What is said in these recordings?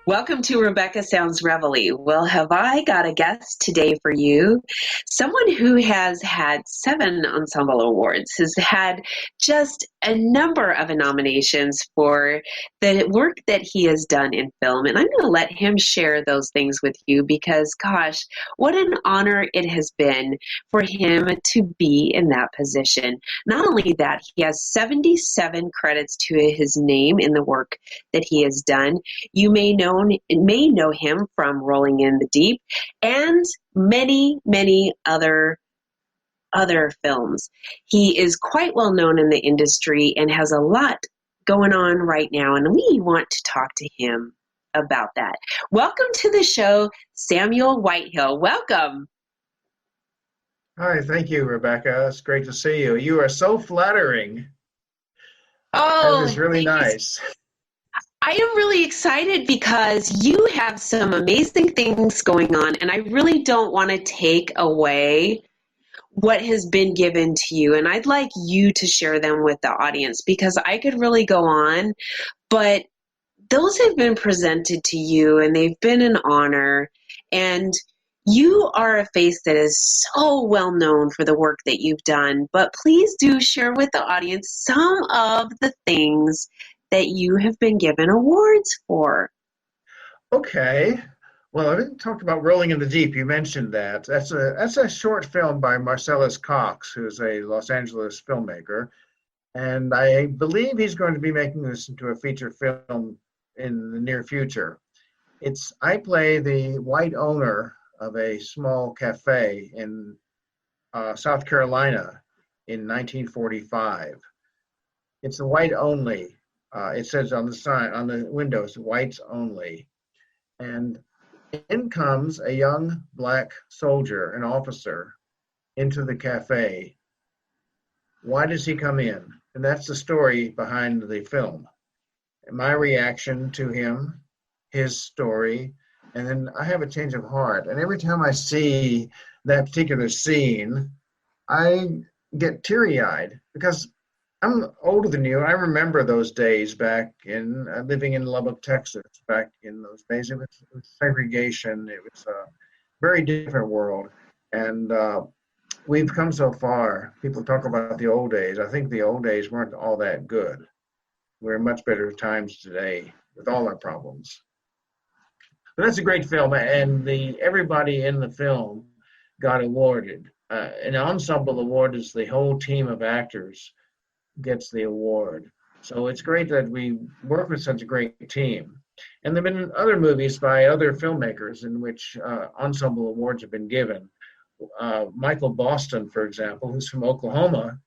Welcome to Rebecca Sounds Reveille. Well, have I got a guest today for you? Someone who has had 7 ensemble awards, has had just a number of nominations for the work that he has done in film. And I'm going to let him share those things with you because, gosh, what an honor it has been for him to be in that position. Not only that, he has 77 credits to his name in the work that he has done. You may know him from Rolling in the Deep and many other films. He is quite well known in the industry and has a lot going on right now, and we want to talk to him about that. Welcome to the show, Samuel Whitehill. Welcome. Hi, thank you, Rebecca. It's great to see you. You are so flattering. Oh, that is really nice. I am really excited because you have some amazing things going on, and I really don't want to take away what has been given to you. And I'd like you to share them with the audience because I could really go on, but those have been presented to you and they've been an honor. And you are a face that is so well known for the work that you've done, but please do share with the audience some of the things that you have been given awards for. Okay. Well, I didn't talk about Rolling in the Deep. You mentioned that. That's a short film by Marcellus Cox, who's a Los Angeles filmmaker. And I believe he's going to be making this into a feature film in the near future. I play the white owner of a small cafe in South Carolina in 1945. It's the white only. It says on the sign, on the windows, whites only. And in comes a young black soldier, an officer, into the cafe. Why does he come in? And that's the story behind the film. My reaction to him, his story, and then I have a change of heart. And every time I see that particular scene, I get teary-eyed because I'm older than you. I remember those days back in living in Lubbock, Texas. Back in those days, it was segregation. It was a very different world, and we've come so far. People talk about the old days. I think the old days weren't all that good. We're in much better times today with all our problems. But that's a great film, and everybody in the film got awarded. An ensemble award is the whole team of actors gets the award. So it's great that we work with such a great team. And there have been other movies by other filmmakers in which ensemble awards have been given. Michael Boston, for example, who's from Oklahoma,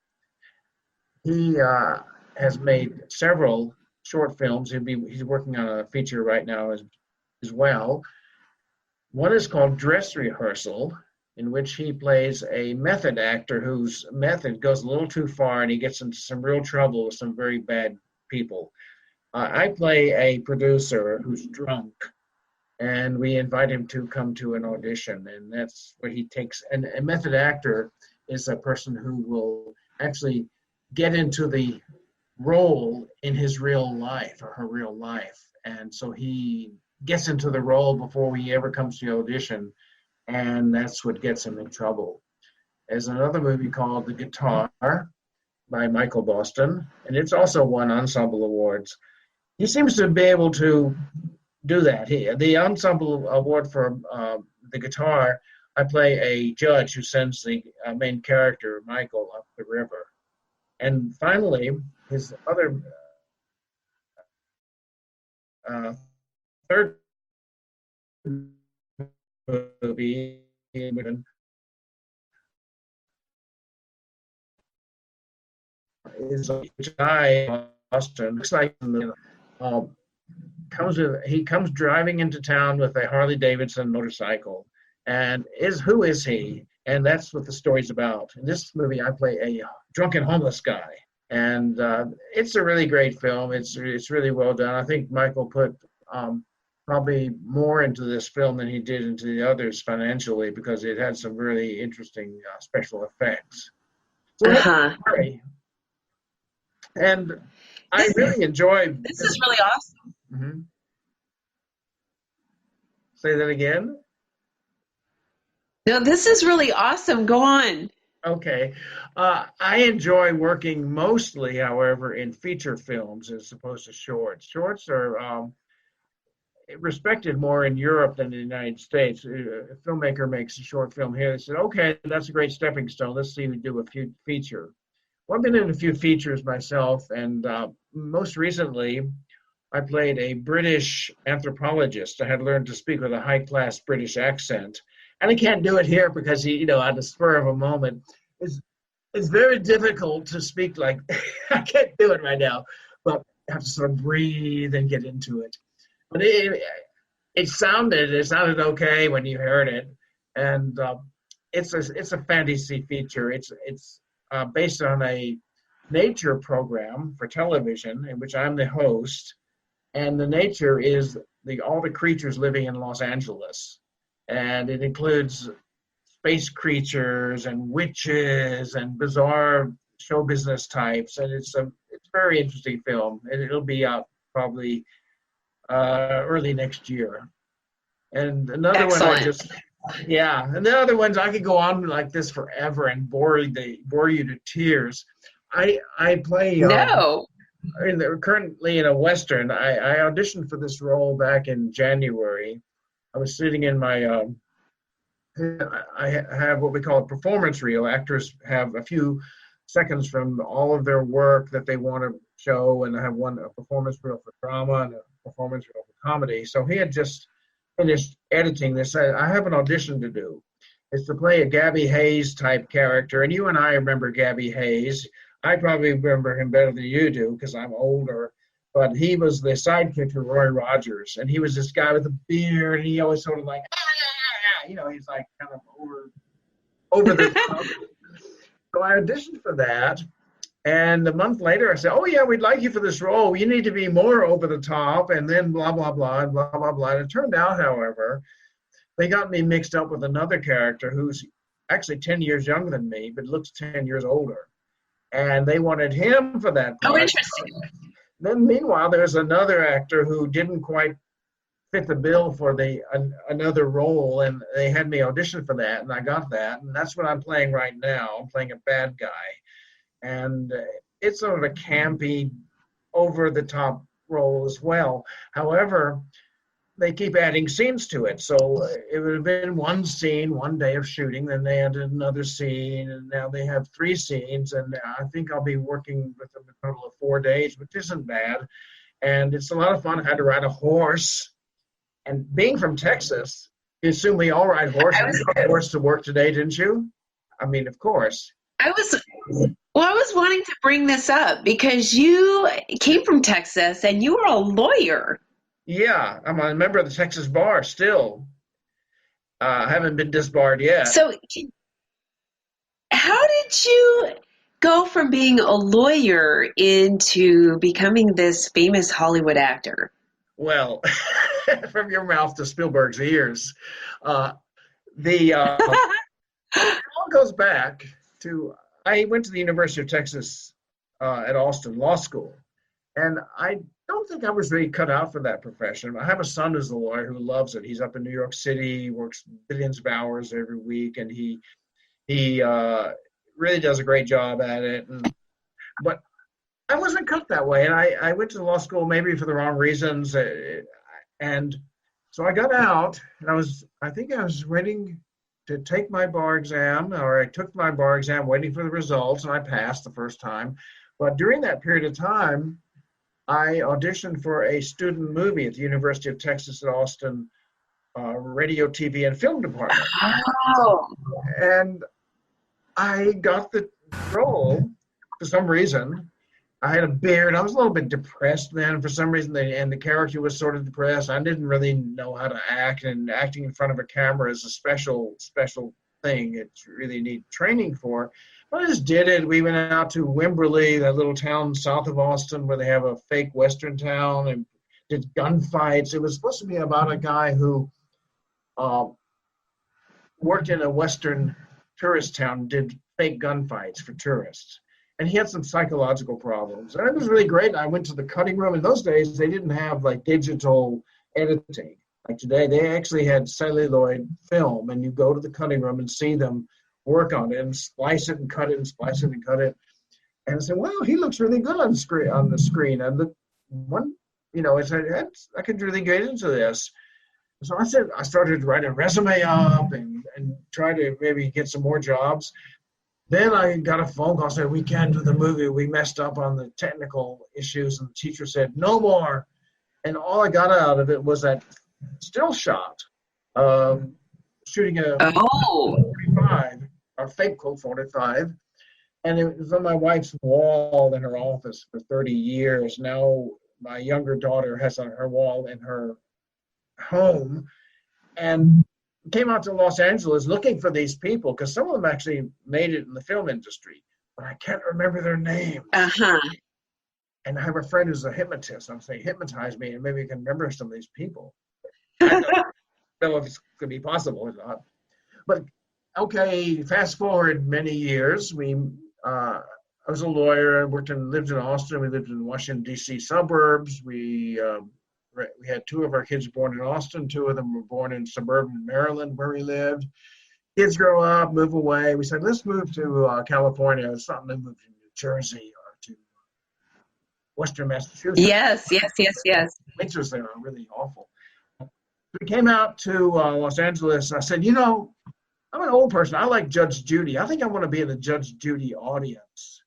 he has made several short films. He's working on a feature right now as well. One is called Dress Rehearsal, in which he plays a method actor whose method goes a little too far and he gets into some real trouble with some very bad people. I play a producer who's drunk, and we invite him to come to an audition, and that's where he takes, and a method actor is a person who will actually get into the role in his real life or her real life. And so he gets into the role before he ever comes to the audition, and that's what gets him in trouble. There's another movie called The Guitar by Michael Boston, and it's also won ensemble awards. He seems to be able to do that. The ensemble award for The Guitar, I play a judge who sends the main character, Michael, up the river. And finally, his other third movie is a guy Boston. Looks like he comes driving into town with a Harley Davidson motorcycle, and who is he? And that's what the story's about. In this movie, I play a drunken homeless guy, and it's a really great film. It's really well done. I think Michael put probably more into this film than he did into the others financially because it had some really interesting special effects. So And I This, really enjoy this this. is really awesome. Mhm. Say that again. No, this is really awesome. Go on. Okay. I enjoy working mostly, however, in feature films as opposed to shorts. Shorts are respected more in Europe than in the United States. A filmmaker makes a short film here. They said, okay, that's a great stepping stone. Let's see if we do a few feature. Well, I've been in a few features myself, and most recently, I played a British anthropologist. I had learned to speak with a high-class British accent, and I can't do it here because at the spur of a moment, it's it's very difficult to speak like I can't do it right now, but I have to sort of breathe and get into it. But it sounded okay when you heard it, and it's a fantasy feature. It's based on a nature program for television in which I'm the host, and the nature is all the creatures living in Los Angeles, and it includes space creatures and witches and bizarre show business types, and it's a very interesting film, and it'll be out probably early next year. And another one I Excellent. just yeah, and the other ones I could go on like this forever and bore you to tears. I play No. currently in a western. I auditioned for this role back in January. I was sitting in my I have what we call a performance reel. Actors have a few seconds from all of their work that they want to show, and I have a performance reel for drama and a performance reel for comedy. So he had just finished editing this. I have an audition to do. It's to play a Gabby Hayes type character, and you and I remember Gabby Hayes. I probably remember him better than you do because I'm older. But he was the sidekick to Roy Rogers, and he was this guy with a beard, and he always sort of like, he's like kind of over the top. So I auditioned for that, and a month later I said, "Oh yeah, we'd like you for this role. You need to be more over the top," and then blah blah blah and blah blah blah. And it turned out, however, they got me mixed up with another character who's actually 10 years younger than me, but looks 10 years older, and they wanted him for that Oh, part. interesting. Then meanwhile, there's another actor who didn't quite fit the bill for another role, and they had me audition for that, and I got that, and that's what I'm playing right now. I'm playing a bad guy, and it's sort of a campy, over the top role as well. However, they keep adding scenes to it, so it would have been one scene, one day of shooting, then they added another scene, and now they have 3 scenes, and I think I'll be working with them a total of 4 days, which isn't bad, and it's a lot of fun. I had to ride a horse. And being from Texas, you assume we all ride horses. I was You rode a horse to work today, didn't you? I mean, of course. I was well, I was wanting to bring this up because you came from Texas and you were a lawyer. Yeah, I'm a member of the Texas Bar still. I haven't been disbarred yet. So how did you go from being a lawyer into becoming this famous Hollywood actor? Well, from your mouth to Spielberg's ears. Uh, it all goes back to I went to the University of Texas at Austin Law School, and I don't think I was really cut out for that profession. I have a son who's a lawyer who loves it. He's up in New York City, works billions of hours every week, and he really does a great job at it. But I wasn't cut that way, and I went to law school maybe for the wrong reasons, and so I got out, and I think I was waiting to take my bar exam, or I took my bar exam, waiting for the results, and I passed the first time. But during that period of time, I auditioned for a student movie at the University of Texas at Austin radio, TV, and film department, Oh, and I got the role for some reason. I had a beard. I was a little bit depressed then for some reason, and the character was sort of depressed. I didn't really know how to act, and acting in front of a camera is a special thing. It's really need training for. But I just did it. We went out to Wimberley, that little town south of Austin where they have a fake Western town, and did gunfights. It was supposed to be about a guy who uh, worked in a Western tourist town, did fake gunfights for tourists. and he had some psychological problems. And it was really great. I went to the cutting room. In those days, they didn't have like digital editing. Like today, they actually had celluloid film, and you go to the cutting room and see them work on it and splice it and cut it and splice it and cut it. And I said, "Wow, he looks really good on screen." And the one, I said, "I could really get into this." So I started to write a resume up and try to maybe get some more jobs. Then I got a phone call saying, "We can't do the movie. We messed up on the technical issues." And the teacher said, "No more." And all I got out of it was that still shot, shooting a 45, or fake Colt 45. And it was on my wife's wall in her office for 30 years. Now my younger daughter has on her wall in her home. And came out to Los Angeles looking for these people, because some of them actually made it in the film industry, but I can't remember their names. And I have a friend who's a hypnotist. I'm saying, hypnotize me, and maybe you can remember some of these people. I don't know if it's going to be possible or not. But okay, fast forward many years. I was a lawyer. I lived in Austin. We lived in Washington, D.C. suburbs. We had 2 of our kids born in Austin. 2 of them were born in suburban Maryland, where we lived. Kids grow up, move away. We said, let's move to California. It's something to move to New Jersey or to Western Massachusetts. Yes. Winters there are really awful. We came out to Los Angeles. I said, I'm an old person. I like Judge Judy. I think I want to be in the Judge Judy audience.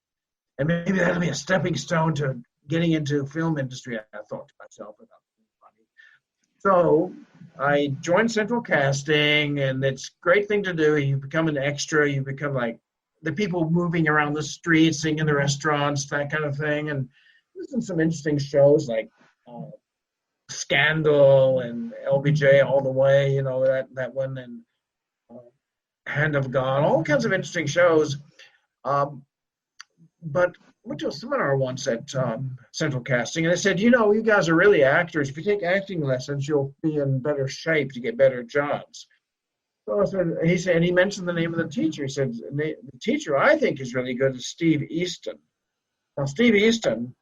And maybe that'll be a stepping stone to getting into film industry, I thought to myself. So I joined Central Casting, and it's a great thing to do. You become an extra. You become like the people moving around the streets, singing in the restaurants, that kind of thing. And there's been some interesting shows like Scandal and LBJ All the Way, that one, and Hand of God, all kinds of interesting shows. But I went to a seminar once at Central Casting, and they said, you guys are really actors. If you take acting lessons, you'll be in better shape to get better jobs. So he mentioned the name of the teacher. He said, the teacher I think is really good is Steve Easton. Now, Steve Easton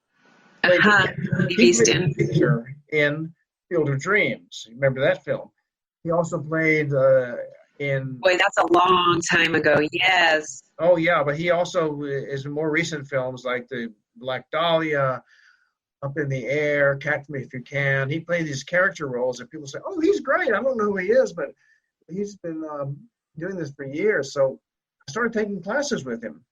played the teacher in Field of Dreams. Remember that film? He also played in... Boy, that's a long time ago, yes. Oh, yeah, but he also is in more recent films like the Black Dahlia, Up in the Air, Catch Me If You Can. He played these character roles that people say, oh, he's great. I don't know who he is, but he's been doing this for years. So I started taking classes with him.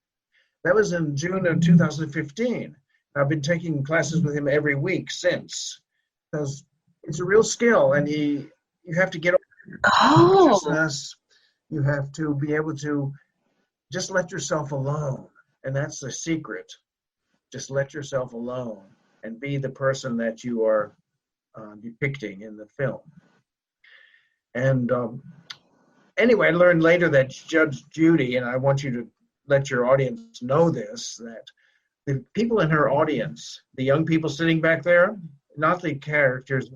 That was in June of 2015. I've been taking classes with him every week since, because it's a real skill, and you have to get over consciousness. You have to be able to just let yourself alone, and that's the secret. Just let yourself alone and be the person that you are depicting in the film. And anyway, I learned later that Judge Judy, and I want you to let your audience know this, that the people in her audience, the young people sitting back there, not the characters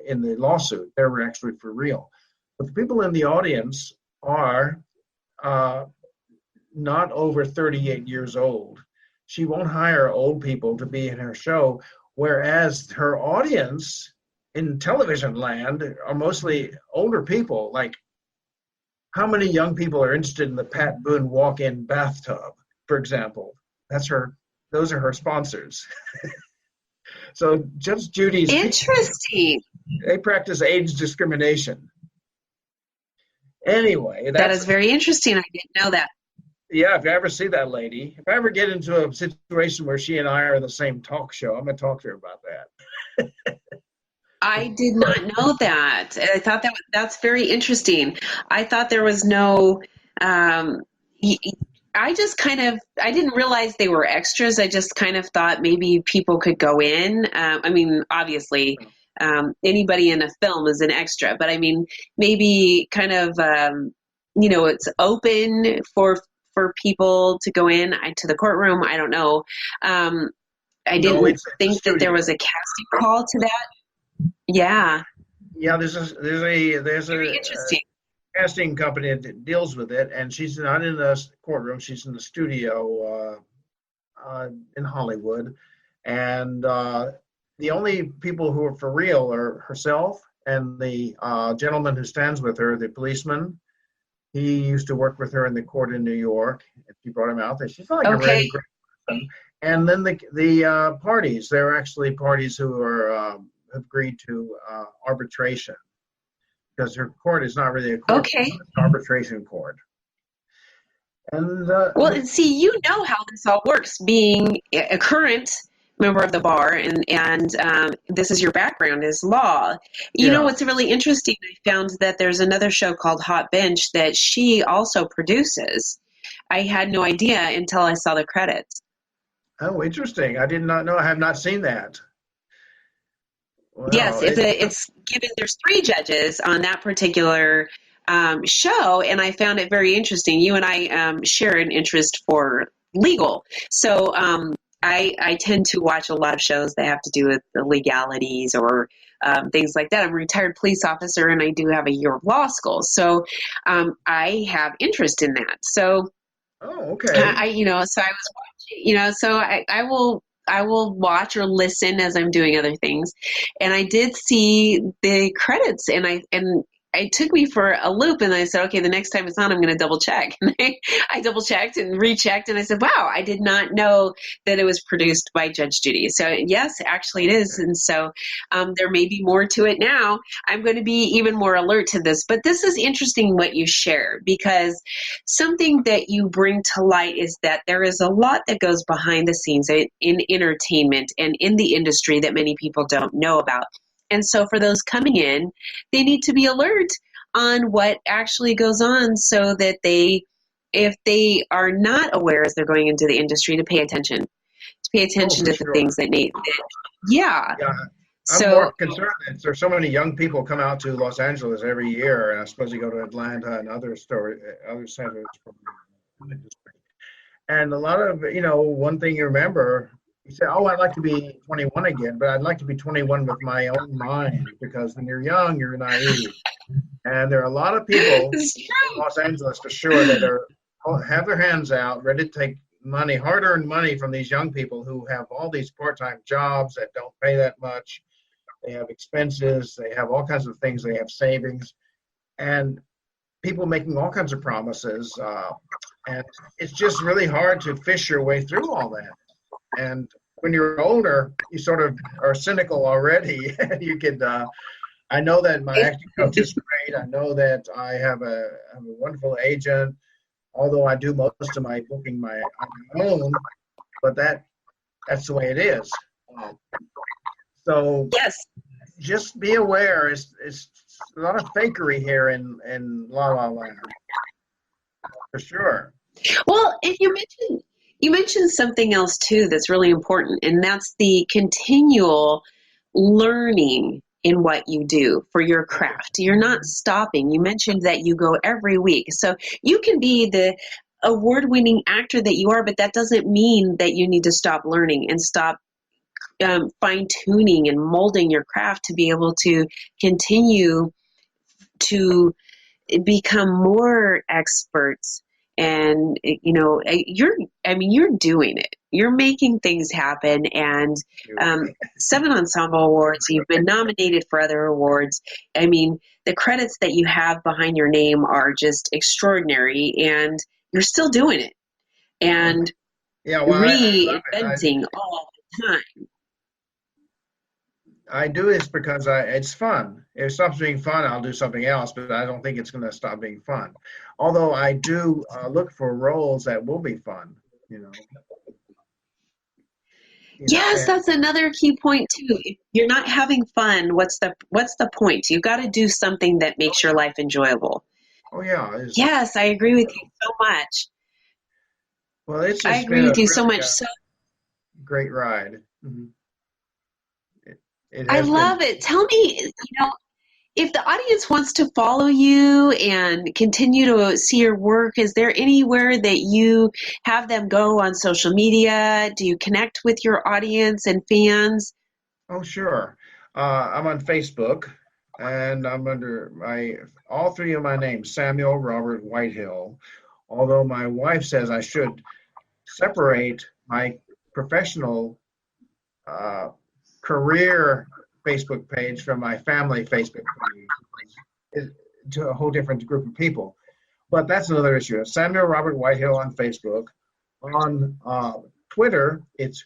in the lawsuit, they were actually for real. But the people in the audience are not over 38 years old. She won't hire old people to be in her show, whereas her audience in television land are mostly older people. Like, how many young people are interested in the Pat Boone walk-in bathtub, for example? Those are her sponsors. So Judge Judy's... Interesting. They practice age discrimination. Anyway, that is very interesting. I didn't know that. Yeah, if you ever see that lady, if I ever get into a situation where she and I are in the same talk show, I'm going to talk to her about that. I did not know that. I thought that's very interesting. I thought there was no, I didn't realize they were extras. I just kind of thought maybe people could go in. I mean, obviously, anybody in a film is an extra, but I mean, maybe kind of, it's open for people to go in to the courtroom. I don't know. I didn't think that there was a casting call to that. Yeah. Yeah, there's a casting company that deals with it, and she's not in the courtroom. She's in the studio in Hollywood, and the only people who are for real are herself and the gentleman who stands with her, the policeman. He used to work with her in the court in New York, and she brought him out there. She's like a Okay. really great person. And then the parties, there are actually parties who are have agreed to arbitration, because her court is not really a court, Okay. it's an arbitration court. And Well, and see, you know how this all works, being a current member of the bar, and this is your background is law. You know yeah. what's really interesting? I found that there's another show called Hot Bench that she also produces. I had no idea until I saw the credits. Oh, interesting. I did not know. I have not seen that. Yes, Wow. it's given. There's three judges on that particular show, and I found it very interesting. You and I share an interest for legal, so I tend to watch a lot of shows that have to do with the legalities or things like that. I'm a retired police officer, and I do have a year of law school, so I have interest in that. So Oh, okay. so I was watching, so I will watch or listen as I'm doing other things. And I did see the credits, and it took me for a loop, and I said, okay, the next time it's on, I'm going to double check. And I double checked and rechecked, and I said, wow, I did not know that it was produced by Judge Judy. So yes, actually it is. And so there may be more to it now. I'm going to be even more alert to this, but this is interesting what you share, because something that you bring to light is that there is a lot that goes behind the scenes in entertainment and in the industry that many people don't know about. And so for those coming in, they need to be alert on what actually goes on, so that if they are not aware as they're going into the industry, to pay attention Oh, to for the things sure. that need. Yeah. Yeah. I'm So more concerned that there's so many young people come out to Los Angeles every year, and I suppose you go to Atlanta and other centers from the industry. And a lot of, one thing you remember, you say, oh, I'd like to be 21 again, but I'd like to be 21 with my own mind, because when you're young, you're naive. And there are a lot of people it's in Los Angeles, for sure, that have their hands out, ready to take money, hard-earned money from these young people who have all these part-time jobs that don't pay that much. They have expenses, they have all kinds of things, they have savings, and people making all kinds of promises. And it's just really hard to fish your way through all that. And when you're older, you sort of are cynical already. You could, I know that my acting coach is great. I know that I have a wonderful agent, although I do most of my booking on my own, but that's the way it is. So yes. just be aware. It's a lot of fakery here in La La Land, for sure. Well, and you mentioned something else too that's really important, and that's the continual learning in what you do for your craft. You're not stopping. You mentioned that you go every week. So you can be the award-winning actor that you are, but that doesn't mean that you need to stop learning and stop fine-tuning and molding your craft to be able to continue to become more experts. And you're doing it, you're making things happen. And 7 ensemble awards, you've been nominated for other awards. I mean, the credits that you have behind your name are just extraordinary, and you're still doing it and Yeah, well, I love it. reinventing all the time. I do this because it's fun. If it stops being fun, I'll do something else, but I don't think it's going to stop being fun. Although I do look for roles that will be fun, you know. Yes, And, that's another key point too. If you're not having fun, what's the point? You got to do something that makes your life enjoyable. oh yeah, Yes, I agree with you so much. well, it's I just agree been a with you so really much. So great ride. It I has been. love it. Tell me, if the audience wants to follow you and continue to see your work, is there anywhere that you have them go on social media? Do you connect with your audience and fans? Oh, sure. I'm on Facebook, and I'm under all three of my names, Samuel Robert Whitehill. Although my wife says I should separate my professional career Facebook page from my family Facebook page to a whole different group of people. But that's another issue. Samuel Robert Whitehill on Facebook. On Twitter, it's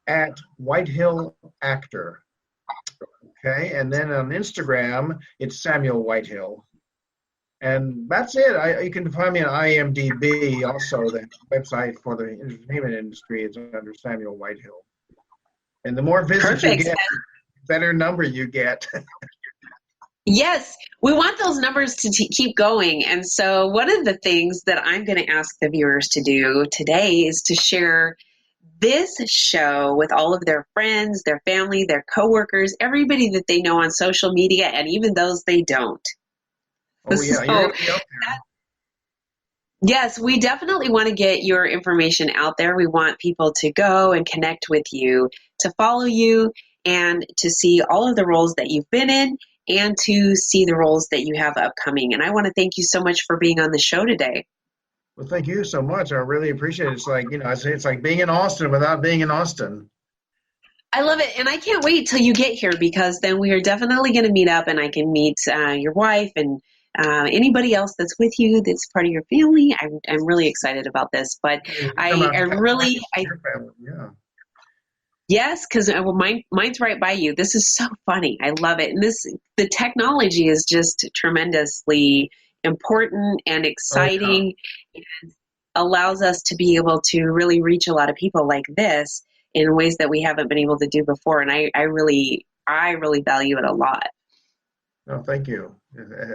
at Whitehill Actor. Okay, and then on Instagram, it's Samuel Whitehill. And that's it. You can find me on IMDb, also the website for the entertainment industry is under Samuel Whitehill. And the more visits you get, the better number you get. Yes, we want those numbers to keep going. And so one of the things that I'm going to ask the viewers to do today is to share this show with all of their friends, their family, their coworkers, everybody that they know on social media, and even those they don't. Oh, yeah, So, you're going to be up there. Yes, we definitely want to get your information out there. We want people to go and connect with you, to follow you, and to see all of the roles that you've been in, and to see the roles that you have upcoming. And I want to thank you so much for being on the show today. Well, thank you so much. I really appreciate it. It's like, it's like being in Austin without being in Austin. I love it. And I can't wait till you get here, because then we are definitely going to meet up and I can meet your wife and anybody else that's with you that's part of your family. I'm really excited about this. But Yes, because mine's right by you. This is so funny. I love it. And the technology is just tremendously important and exciting, and allows us to be able to really reach a lot of people like this in ways that we haven't been able to do before. And I really value it a lot. No, thank you.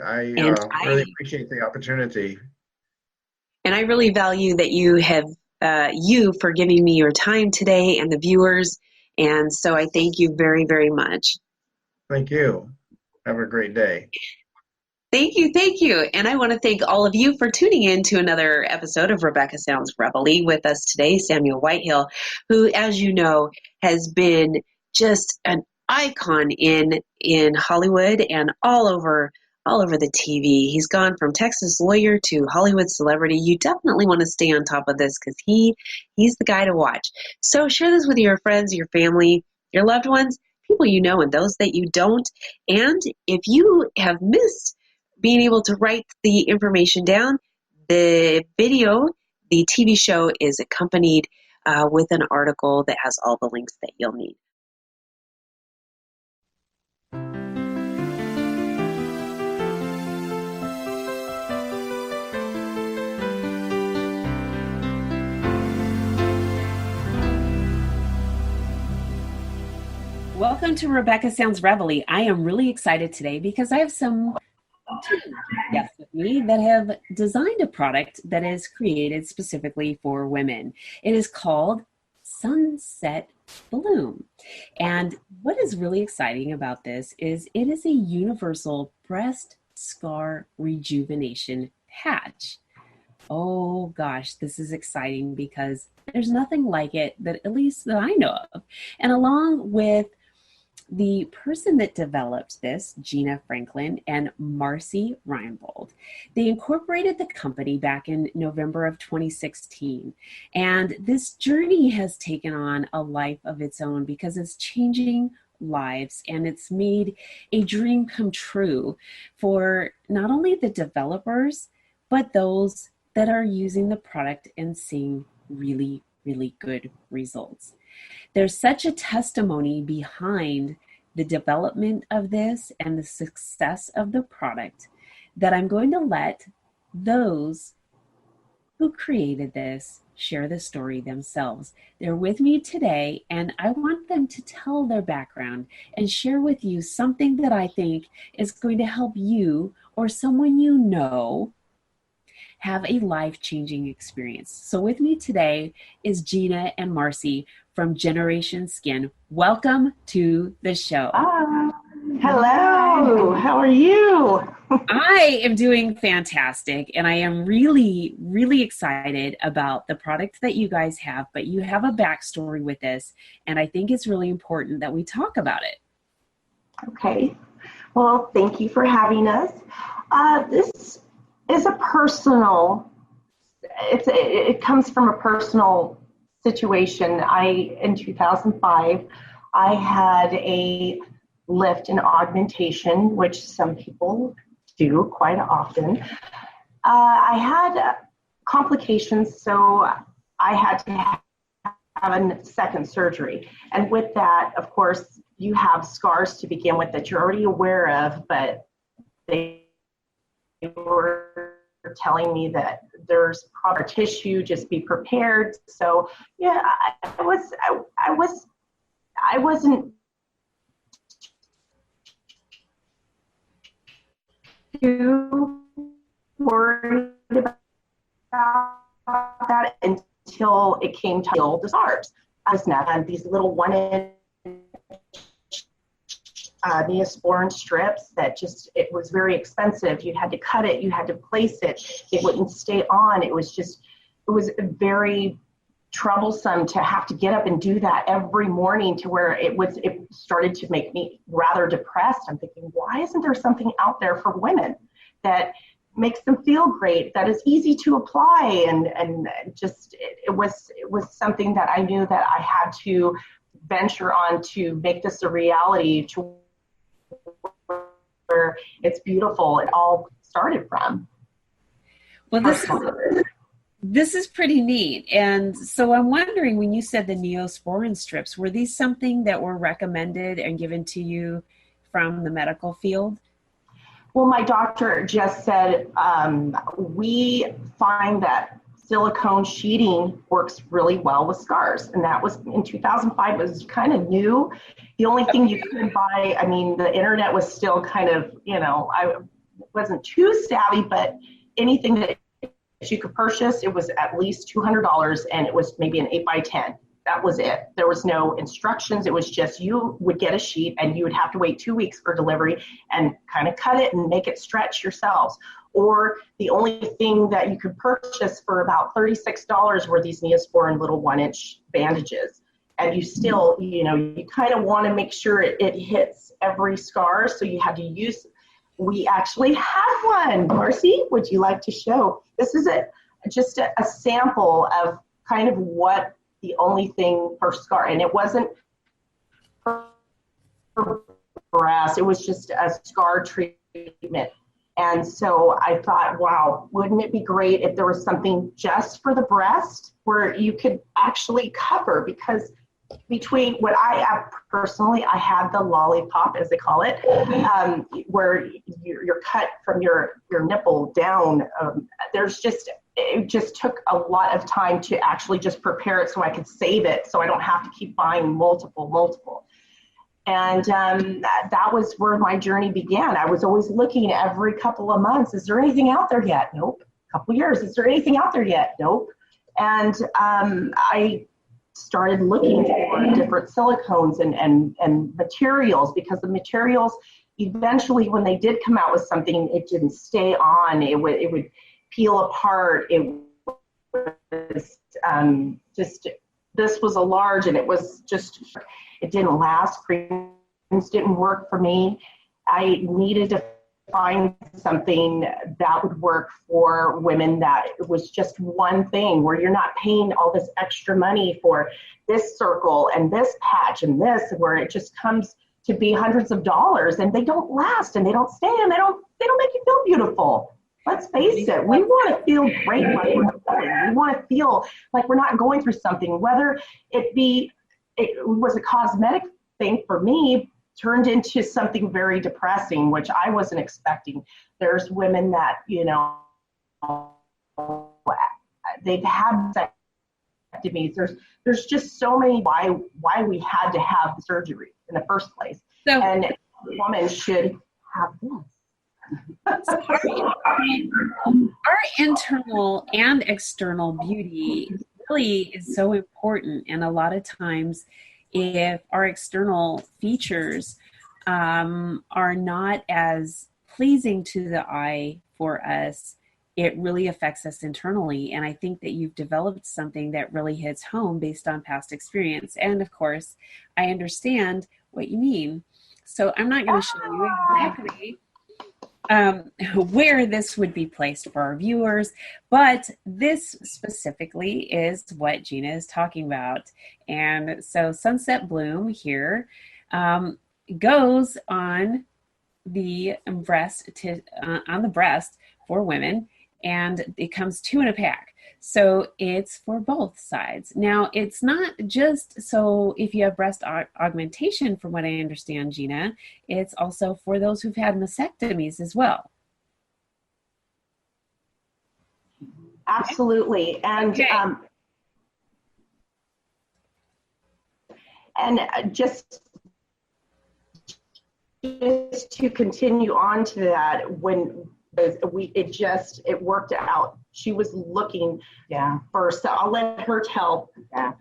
I really appreciate the opportunity. And I really value that you have you for giving me your time today and the viewers. And so I thank you very, very much. Thank you. Have a great day. Thank you. Thank you. And I want to thank all of you for tuning in to another episode of Rebecca Sounds Reveille. With us today, Samuel Whitehill, who, as you know, has been just an icon in Hollywood and all over the TV. He's gone from Texas lawyer to Hollywood celebrity. You definitely want to stay on top of this, because he's the guy to watch. So share this with your friends, your family, your loved ones, people you know, and those that you don't. And if you have missed being able to write the information down, the video, the TV show is accompanied with an article that has all the links that you'll need. Welcome to Rebecca Sounds Reveille. I am really excited today because I have some guests with me that have designed a product that is created specifically for women. It is called Sunset Bloom. And what is really exciting about this is it is a universal breast scar rejuvenation patch. Oh gosh, this is exciting because there's nothing like it that, at least that I know of. And along with the person that developed this, Gina and MarCee Reimbold, they incorporated the company back in November of 2016. And this journey has taken on a life of its own because it's changing lives, and it's made a dream come true for not only the developers, but those that are using the product and seeing really, really good results. There's such a testimony behind the development of this and the success of the product that I'm going to let those who created this share the story themselves. They're with me today, and I want them to tell their background and share with you something that I think is going to help you or someone you know have a life-changing experience. So with me today is Gina and MarCee from Generation Skin. Welcome to the show. Hello, how are you? I am doing fantastic, and I am really, really excited about the product that you guys have, but you have a backstory with this, and I think it's really important that we talk about it. Okay, well, thank you for having us. This is a personal, it comes from a personal situation. In 2005, I had a lift and augmentation, which some people do quite often. I had complications, so I had to have a second surgery. And with that, of course, you have scars to begin with that you're already aware of, but they were telling me that there's proper tissue, just be prepared. So yeah, I wasn't too worried about that until it came to heal the scars. I was now on these little 1-inch Neosporin strips that it was very expensive. You had to cut it, you had to place it, it wouldn't stay on. It was very troublesome to have to get up and do that every morning, to where it started to make me rather depressed. I'm thinking, why isn't there something out there for women that makes them feel great, that is easy to apply? And just it was something that I knew that I had to venture on to make this a reality, to where it's beautiful. It all started from. Well, this is pretty neat. And so I'm wondering, when you said the Neosporin strips, were these something that were recommended and given to you from the medical field? Well, my doctor just said, we find that silicone sheeting works really well with scars. And that was in 2005. It was kind of new. The only thing you could buy, I mean, the internet was still kind of, I wasn't too savvy, but anything that you could purchase, it was at least $200, and it was maybe an 8x10. That was it. There was no instructions. It was just, you would get a sheet and you would have to wait 2 weeks for delivery and kind of cut it and make it stretch yourselves. Or the only thing that you could purchase for about $36 were these Neosporin little 1-inch bandages. And you still, you kind of want to make sure it hits every scar. So you had to use, we actually have one. MarCee, would you like to show? This is just a sample of kind of what the only thing per scar, and it wasn't for brass, it was just a scar treatment. And so I thought, wow, wouldn't it be great if there was something just for the breast where you could actually cover? Because between what I have personally, I had the lollipop, as they call it, where you're cut from your nipple down. It just took a lot of time to actually just prepare it so I could save it, so I don't have to keep buying multiple. And that was where my journey began. I was always looking every couple of months, is there anything out there yet? Nope. Couple years, is there anything out there yet? Nope. And I started looking for different silicones and materials, because the materials, eventually when they did come out with something, it didn't stay on. It would peel apart. It was this was a large, and it didn't last. Creams didn't work for me. I needed to find something that would work for women, that it was just one thing, where you're not paying all this extra money for this circle and this patch and this, where it just comes to be hundreds of dollars, and they don't last, and they don't stay, and they don't make you feel beautiful. Let's face it, we want to feel great like we're going. We want to feel like we're not going through something, whether it was a cosmetic thing for me, turned into something very depressing, which I wasn't expecting. There's women that, they've had vasectomies. There's just so many why we had to have the surgery in the first place. So, and a woman should have this. Our internal and external beauty really is so important, and a lot of times if our external features are not as pleasing to the eye for us, it really affects us internally. And I think that you've developed something that really hits home based on past experience. And of course, I understand what you mean. So I'm not going to show you exactly where this would be placed for our viewers, but this specifically is what Gina is talking about. And so Sunset Bloom here goes on the breast for women, and it comes 2 in a pack. So it's for both sides. Now, it's not just so if you have breast augmentation, from what I understand, Gina, it's also for those who've had mastectomies as well. Absolutely. And okay. Just to continue on to that, when it worked out. She was looking first. So I'll let her tell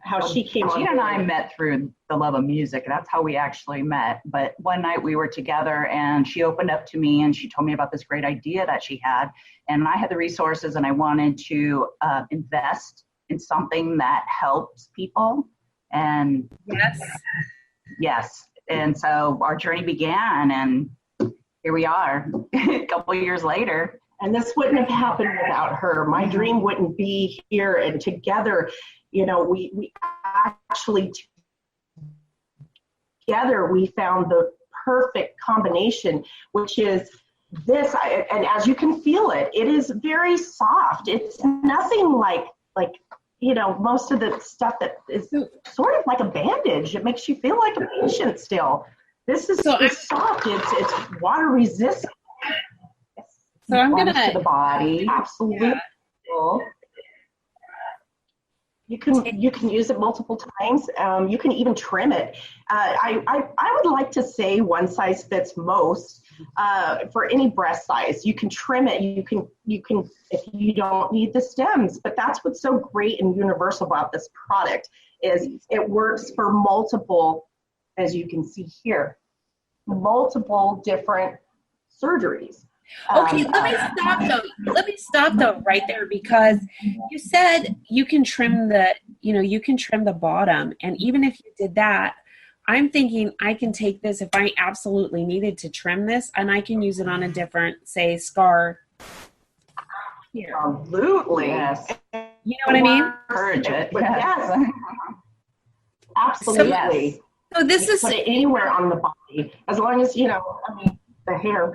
how she came on. Gina and I met through the love of music. That's how we actually met. But one night we were together and she opened up to me and she told me about this great idea that she had. And I had the resources and I wanted to invest in something that helps people. And yes. And so our journey began, and here we are a couple of years later. And this wouldn't have happened without her. My dream wouldn't be here. And together, we actually together we found the perfect combination, which is this. And as you can feel it, it is very soft. It's nothing like most of the stuff that is sort of like a bandage. It makes you feel like a patient still. This is soft. It's water resistant. So I'm gonna to the body. Absolutely. Yeah. You can use it multiple times. You can even trim it. I would like to say one size fits most for any breast size. You can trim it. You can if you don't need the stems. But that's what's so great and universal about this product is it works for multiple, as you can see here, multiple different surgeries. Okay, let me stop though right there, because you said you can trim the bottom, and even if you did that, I'm thinking I can take this if I absolutely needed to trim this, and I can use it on a different, say, scar here. Absolutely. Yes. You know what I mean? Encourage it. Yes. Absolutely. So this is put it anywhere on the body, as long as the hair.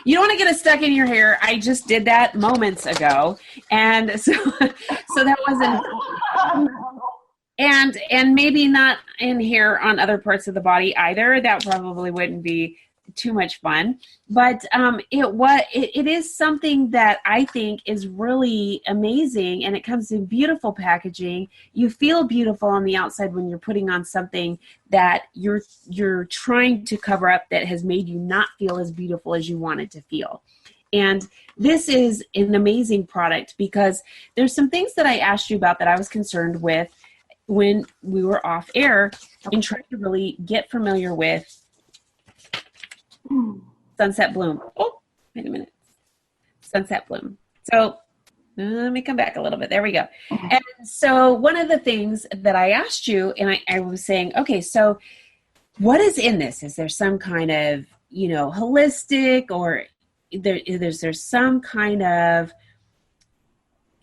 You don't want to get it stuck in your hair. I just did that moments ago. And so that wasn't, and maybe not in here on other parts of the body either. That probably wouldn't be too much fun. But it is something that I think is really amazing, and it comes in beautiful packaging. You feel beautiful on the outside when you're putting on something that you're trying to cover up that has made you not feel as beautiful as you wanted to feel. And this is an amazing product because there's some things that I asked you about that I was concerned with when we were off air and trying to really get familiar with Sunset Bloom. Oh, wait a minute. Sunset Bloom. So let me come back a little bit. There we go. And so one of the things that I asked you, and I was saying, okay, so what is in this? Is there some kind of, holistic, or is there some kind of,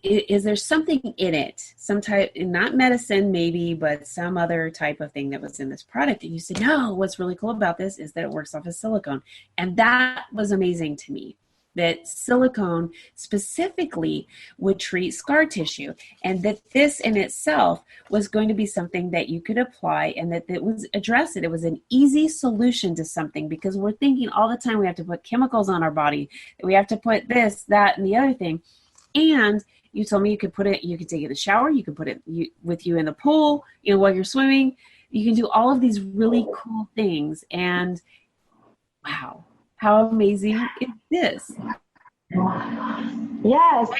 is there something in it, some type, not medicine maybe, but some other type of thing that was in this product? And you said, no, what's really cool about this is that it works off of silicone. And that was amazing to me, that silicone specifically would treat scar tissue, and that this in itself was going to be something that you could apply, and that it was address it. It was an easy solution to something, because we're thinking all the time we have to put chemicals on our body, we have to put this, that, and the other thing. And you told me you could take it in the shower, you could put it with you in the pool, while you're swimming. You can do all of these really cool things. And wow, how amazing is this? Yes,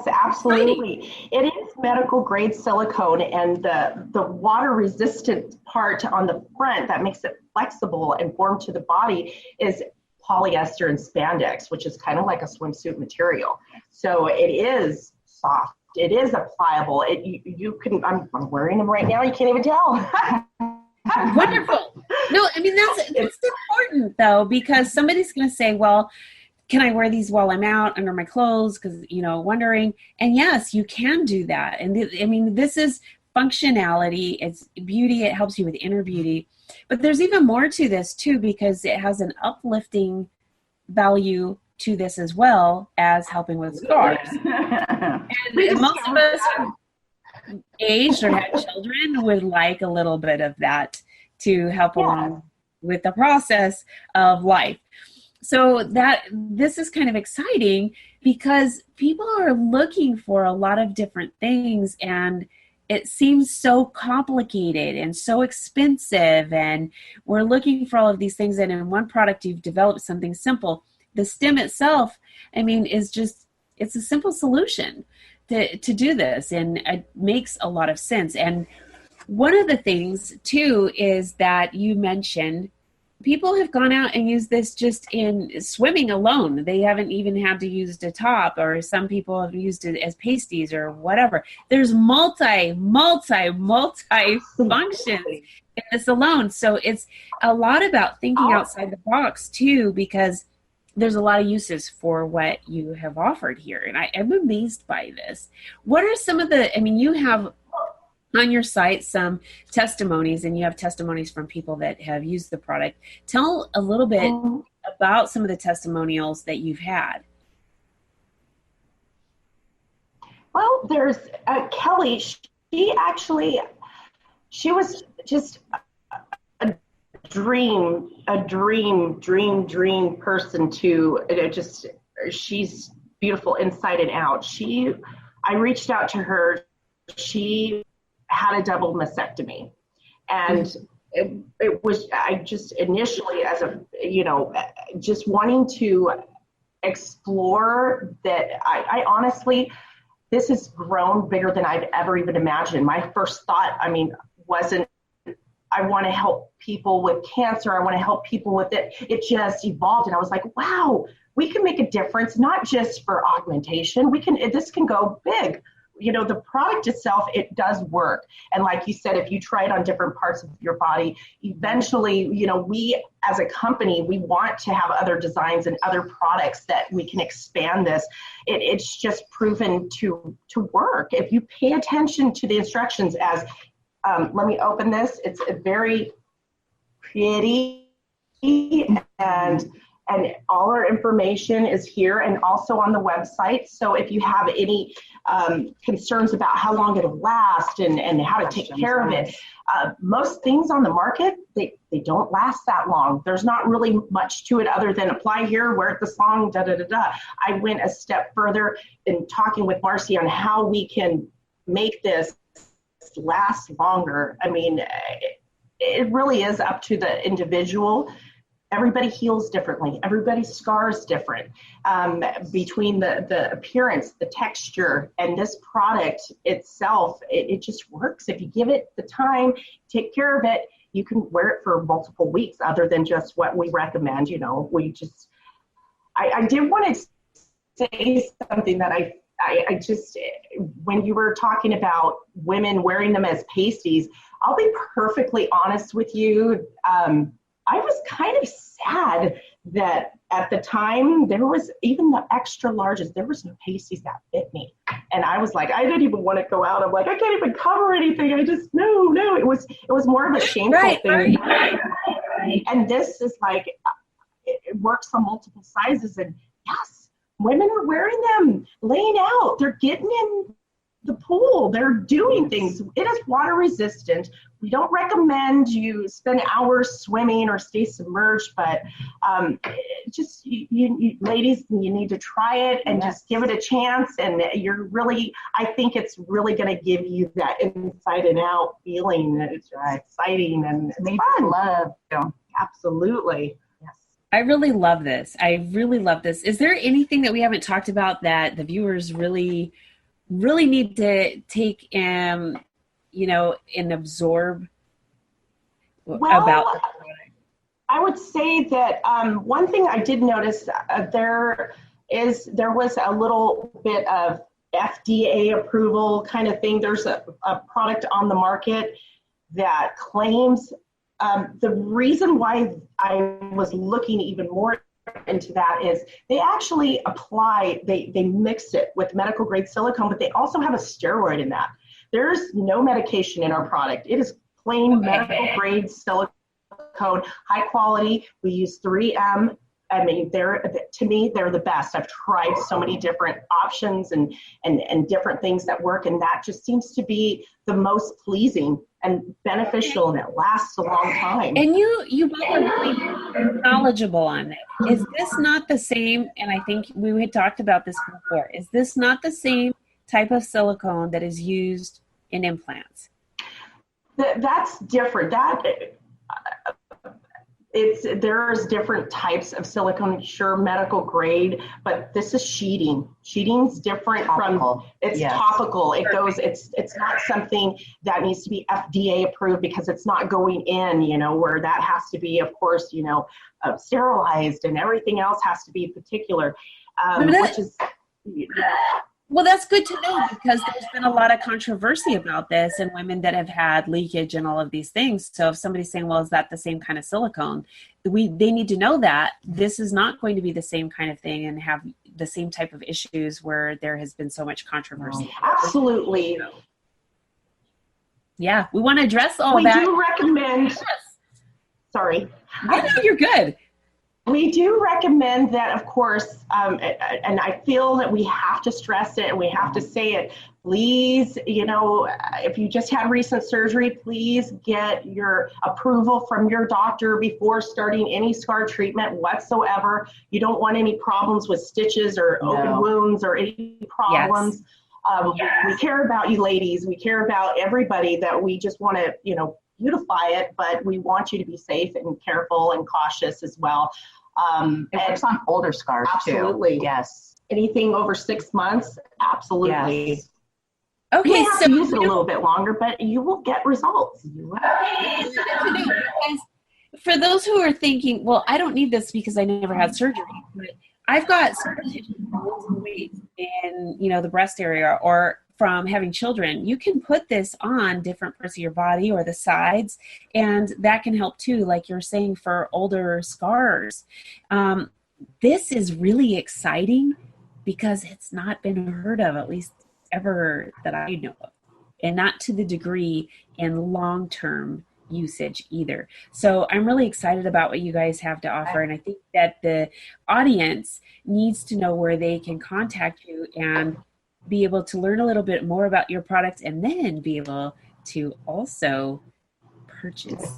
absolutely. It is medical grade silicone, and the water resistant part on the front that makes it flexible and warm to the body is polyester and spandex, which is kind of like a swimsuit material. So it is soft. It is pliable. You can. I'm wearing them right now. You can't even tell. Wonderful. No, I mean that's important. though, because somebody's going to say, well, can I wear these while I'm out under my clothes? Because, wondering. And yes, you can do that. And this is functionality. It's beauty. It helps you with inner beauty. But there's even more to this too, because it has an uplifting value to this as well as helping with scars. And most of us aged or had children would like a little bit of that to help along with the process of life. So this is kind of exciting because people are looking for a lot of different things, and it seems so complicated and so expensive, and we're looking for all of these things. And in one product, you've developed something simple. The stem itself, is just, it's a simple solution to do this, and it makes a lot of sense. And one of the things too is that you mentioned people have gone out and used this just in swimming alone. They haven't even had to use a top, or some people have used it as pasties or whatever. There's multi functions in this alone. So it's a lot about thinking outside the box too, because there's a lot of uses for what you have offered here. And I'm amazed by this. What are some of you have on your site some testimonies, and you have testimonies from people that have used the product. Tell a little bit about some of the testimonials that you've had. Well, there's Kelly. She was just a dream person she's beautiful inside and out. I reached out to her. She had a double mastectomy, and it was, I just initially, as just wanting to explore that, I honestly, this has grown bigger than I've ever even imagined. My first thought, wasn't, I want to help people with cancer. I want to help people with it. It just evolved, and I was like, wow, we can make a difference, not just for augmentation. This can go big. The product itself, it does work. And like you said, if you try it on different parts of your body, eventually, we as a company, we want to have other designs and other products that we can expand this. It's just proven to work. If you pay attention to the instructions as, let me open this. It's very pretty, and all our information is here and also on the website. So if you have any concerns about how long it'll last and how to take care of it, most things on the market, they don't last that long. There's not really much to it other than apply here, wear it this long, da-da-da-da. I went a step further in talking with MarCee on how we can make this last longer. It really is up to the individual. Everybody heals differently. Everybody's scar is different. Between the appearance, the texture, and this product itself, it just works. If you give it the time, take care of it, you can wear it for multiple weeks other than just what we recommend. I did want to say something that I just, when you were talking about women wearing them as pasties, I'll be perfectly honest with you. I was kind of sad that at the time, there was, even the extra larges, there was no pasties that fit me. And I was like, I didn't even want to go out. I'm like, I can't even cover anything. No, it was more of a shameful thing. Right. And this is like, it works on multiple sizes. And yes, women are wearing them, laying out. They're getting in the pool. They're doing things. It is water resistant. We don't recommend you spend hours swimming or stay submerged, but just you ladies, you need to try it and just give it a chance. And I think it's really going to give you that inside and out feeling. It's exciting and it's fun. Love. Absolutely. Yes. I really love this. Is there anything that we haven't talked about that the viewers really need to take and absorb about? I would say that one thing I did notice, there was a little bit of FDA approval kind of thing. There's a product on the market that claims the reason why I was looking even more into that is they actually they mix it with medical grade silicone, but they also have a steroid in that. There's no medication in our product. It is plain medical grade silicone, high quality. We use 3M. I mean, to me, they're the best. I've tried so many different options and different things that work, and that just seems to be the most pleasing and beneficial, and it lasts a long time. And you both are really knowledgeable on it. Is this not the same, and I think we had talked about this before, is this not the same type of silicone that is used in implants? That's different. There's different types of silicone, sure, medical grade, but this is sheeting. Sheeting's different topical. It's topical. It goes, it's not something that needs to be FDA approved because it's not going in, where that has to be, of course, sterilized, and everything else has to be particular, which is, Well, that's good to know, because there's been a lot of controversy about this and women that have had leakage and all of these things. So if somebody's saying, well, is that the same kind of silicone? They need to know that this is not going to be the same kind of thing and have the same type of issues where there has been so much controversy. Absolutely. Yeah, we want to address all that. We do recommend, sorry. I know, you're good. We do recommend that, of course, and I feel that we have to stress it and we have to say it. Please, if you just had recent surgery, please get your approval from your doctor before starting any scar treatment whatsoever. You don't want any problems with stitches or open wounds or any problems. Yes. We care about you ladies. We care about everybody, that we just want to, beautify it, but we want you to be safe and careful and cautious as well. It works on older scars absolutely. Too. Yes. Anything over 6 months, absolutely. Yes. Okay, you may have to use it a little bit longer, but you will get results. For those who are thinking, well, I don't need this because I never had surgery, but I've got weight in, the breast area, or from having children, you can put this on different parts of your body or the sides, and that can help too, like you're saying, for older scars. This is really exciting because it's not been heard of, at least ever that I know of, and not to the degree in long-term usage either. So I'm really excited about what you guys have to offer, and I think that the audience needs to know where they can contact you and be able to learn a little bit more about your product, and then be able to also purchase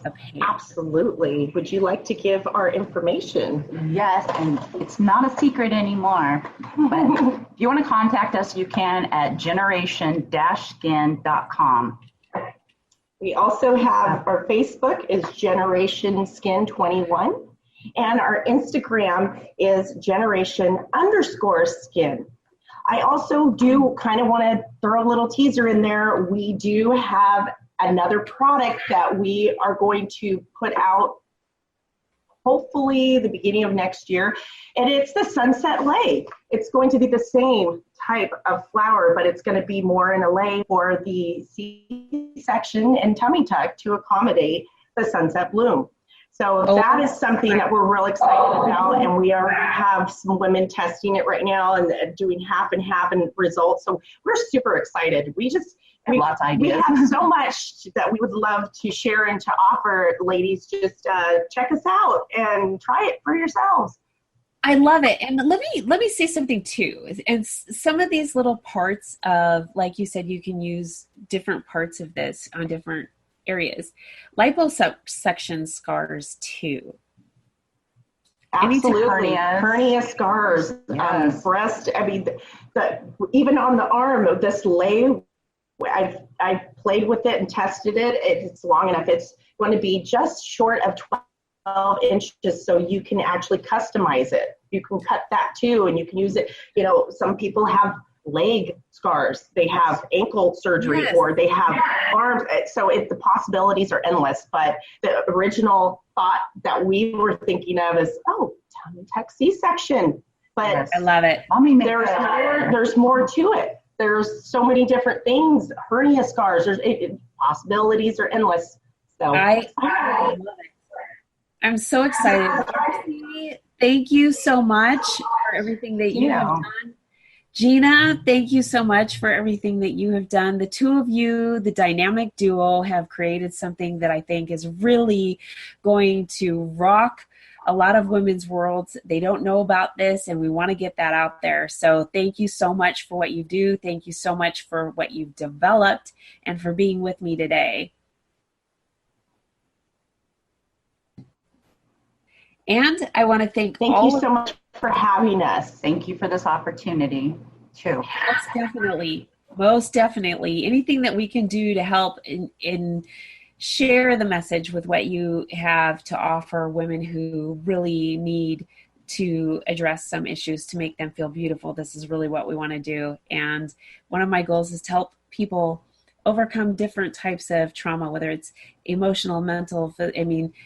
a pair. Absolutely. Would you like to give our information? Yes, and it's not a secret anymore. But if you want to contact us, you can at generation-skin.com. We also have our Facebook is Generation Skin 21, and our Instagram is Generation_Skin. I also do kind of want to throw a little teaser in there. We do have another product that we are going to put out hopefully the beginning of next year, and it's the Sunset Lay. It's going to be the same type of flower, but it's going to be more in a lay for the C-section and tummy tuck to accommodate the sunset bloom. So that is something that we're real excited about, and we have some women testing it right now and doing half and half and results. So we're super excited. We lots of ideas. We have so much that we would love to share and to offer. Ladies, just check us out and try it for yourselves. I love it. And let me say something too. And some of these little parts of, like you said, you can use different parts of this on different areas. Liposuction scars too. Absolutely. Hernia scars, yes. Breast. I mean, even on the arm of this lay, I've played with it and tested it. It's long enough. It's going to be just short of 12 inches, so you can actually customize it. You can cut that too, and you can use it. Some people have leg scars, they have ankle surgery, yes, or they have arms. So the possibilities are endless. But the original thought that we were thinking of is, tummy tuck C-section. But yes, I love it. There's more to it. There's so many different things. Hernia scars. Possibilities are endless. So I love it. I'm so excited. MarCee, thank you so much for everything that you have done. Gina, thank you so much for everything that you have done. The two of you, the dynamic duo, have created something that I think is really going to rock a lot of women's worlds. They don't know about this, and we want to get that out there. So thank you so much for what you do. Thank you so much for what you've developed and for being with me today. And I want to thank you so much for having us. Thank you for this opportunity, too. Most definitely. Anything that we can do to help in share the message with what you have to offer women who really need to address some issues to make them feel beautiful. This is really what we want to do. And one of my goals is to help people overcome different types of trauma, whether it's emotional, mental,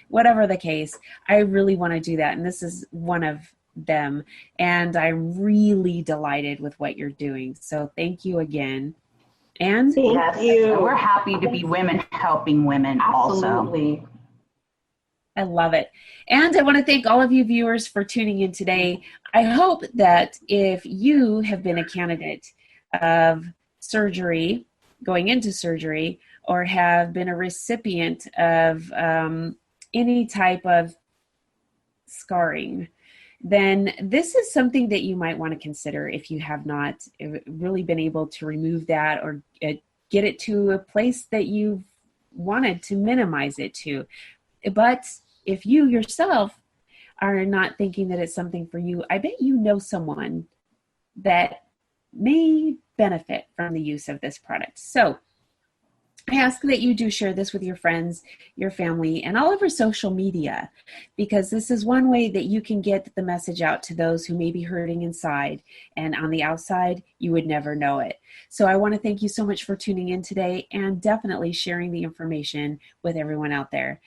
whatever the case. I really want to do that. And this is one of them. And I'm really delighted with what you're doing. So thank you again. And thank you. We're happy to be women helping women. Absolutely. Also. I love it. And I want to thank all of you viewers for tuning in today. I hope that if you have been a candidate of surgery, going into surgery, or have been a recipient of any type of scarring, then this is something that you might want to consider if you have not really been able to remove that or get it to a place that you've wanted to minimize it to. But if you yourself are not thinking that it's something for you, I bet you know someone that may benefit from the use of this product. So I ask that you do share this with your friends, your family, and all over social media, because this is one way that you can get the message out to those who may be hurting inside, and on the outside, you would never know it. So I want to thank you so much for tuning in today and definitely sharing the information with everyone out there.